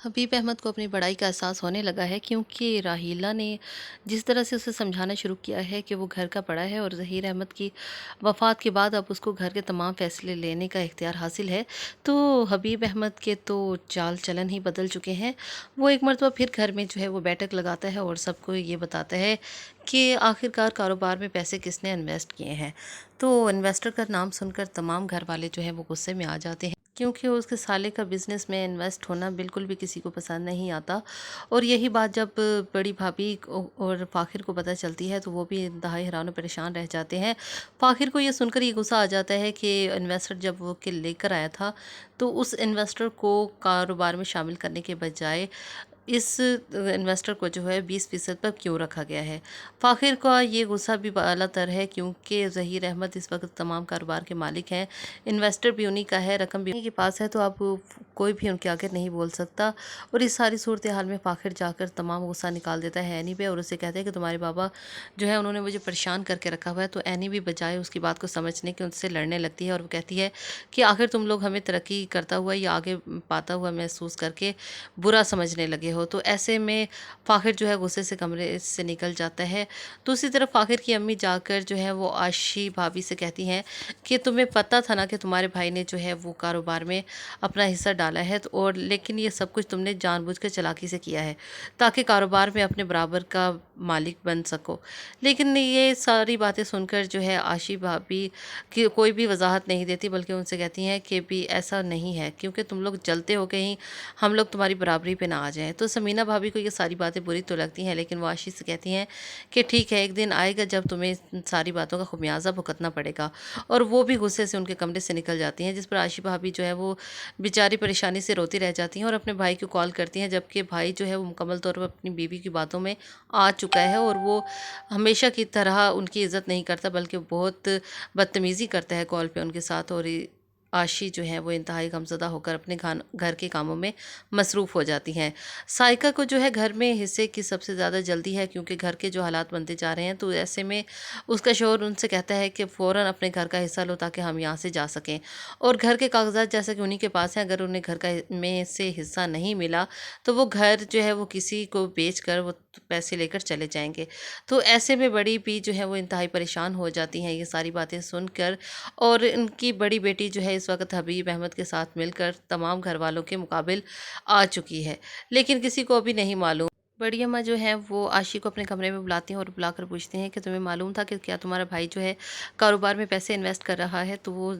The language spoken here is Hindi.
हबीब अहमद को अपनी बड़ाई का एहसास होने लगा है क्योंकि राहीला ने जिस तरह से उसे समझाना शुरू किया है कि वो घर का बड़ा है और ज़हीर अहमद की वफ़ात के बाद अब उसको घर के तमाम फ़ैसले लेने का इख्तियार हासिल है। तो हबीब अहमद के तो चाल चलन ही बदल चुके हैं। वो एक मरतबा फिर घर में जो है वो बैठक लगाता है और सबको ये बताता है कि आखिरकार कारोबार में पैसे किसने इन्वेस्ट किए हैं। तो इन्वेस्टर का नाम सुनकर तमाम घर वाले जो हैं वो गुस्से में आ जाते हैं, क्योंकि उसके साले का बिज़नेस में इन्वेस्ट होना बिल्कुल भी किसी को पसंद नहीं आता। और यही बात जब बड़ी भाभी और फ़ाखिर को पता चलती है तो वो भी इंतहाई हैरान और परेशान रह जाते हैं। फ़ाखिर को ये सुनकर ये गुस्सा आ जाता है कि इन्वेस्टर जब वो के लेकर आया था तो उस इन्वेस्टर को कारोबार में शामिल करने के बजाय इस इन्वेस्टर को जो है 20% पर क्यों रखा गया है। फ़ाखिर का ये गुस्सा भी बालातर है क्योंकि ज़हीर अहमद इस वक्त तमाम कारोबार के मालिक हैं, इन्वेस्टर भी उन्हीं का है, रकम भी उन्हीं के पास है, तो अब कोई भी उनके आगे नहीं बोल सकता। और इस सारी सूरत हाल में फ़ाखिर जाकर तमाम गुस्सा निकाल देता है एनी पे और उसे कहता है कि तुम्हारे बाबा जो है उन्होंने मुझे परेशान करके रखा हुआ है। तो एनी भी बजाय उसकी बात को समझने के उनसे लड़ने लगती है और वो कहती है कि आखिर तुम लोग हमें तरक्की करता हुआ या आगे पाता हुआ महसूस करके बुरा समझने लगे हो। तो ऐसे में फ़ाखिर जो है गुस्से से कमरे से निकल जाता है। दूसरी तरफ फ़ाखिर की अम्मी जाकर जो है वो आशी भाभी से कहती हैं कि तुम्हें पता था ना कि तुम्हारे भाई ने जो है वो कारोबार में अपना हिस्सा डाला है, तो और लेकिन ये सब कुछ तुमने जानबूझकर चालाकी से किया है ताकि कारोबार में अपने बराबर का मालिक बन सको। लेकिन ये सारी बातें सुनकर जो है आशी भाभी की कोई भी वजाहत नहीं देती, बल्कि उनसे कहती हैं कि भी ऐसा नहीं है, क्योंकि तुम लोग जलते हो कहीं हम लोग तुम्हारी बराबरी पे ना आ जाएँ। तो समीना भाभी को ये सारी बातें बुरी तो लगती हैं, लेकिन वो आशीष से कहती हैं कि ठीक है, एक दिन आएगा जब तुम्हें इन सारी बातों का ख़मियाज़ा भुगतना पड़ेगा। और वो भी गुस्से से उनके कमरे से निकल जाती हैं, जिस पर आशी भाभी जो है वो बेचारी परेशानी से रोती रह जाती हैं और अपने भाई को कॉल करती हैं, जबकि भाई जो है वो मुकम्मल तौर पर अपनी बीवी की बातों में आ चुका है और वो हमेशा की तरह उनकी इज़्ज़त नहीं करता, बल्कि बहुत बदतमीज़ी करता है कॉल पे उनके साथ। और आशी जो है वो इंतहाई गमज़दा होकर अपने घर के कामों में मसरूफ़ हो जाती हैं। साइका को जो है घर में हिस्से की सबसे ज़्यादा जल्दी है, क्योंकि घर के जो हालात बनते जा रहे हैं, तो ऐसे में उसका शौहर उनसे कहता है कि फ़ौरन अपने घर का हिस्सा लो ताकि हम यहाँ से जा सकें। और घर के कागज़ात जैसे कि उन्हीं के पास हैं, अगर उन्हें घर का में से हिस्सा नहीं मिला तो वो घर जो है वो किसी को बेच कर वो पैसे लेकर चले जाएंगे। तो ऐसे में बड़ी भी जो है वो इंतहाई परेशान हो जाती हैं ये सारी बातें सुनकर। और इनकी बड़ी बेटी जो है इस वक्त हबीब अहमद के साथ मिलकर तमाम घर वालों के मुकाबिल आ चुकी है, लेकिन किसी को अभी नहीं मालूम। बड़ी अम्मा जो है वो आशी को अपने कमरे में बुलाती हैं और बुलाकर पूछती हैं कि तुम्हें मालूम था कि क्या तुम्हारा भाई जो है कारोबार में पैसे इन्वेस्ट कर रहा है। तो वो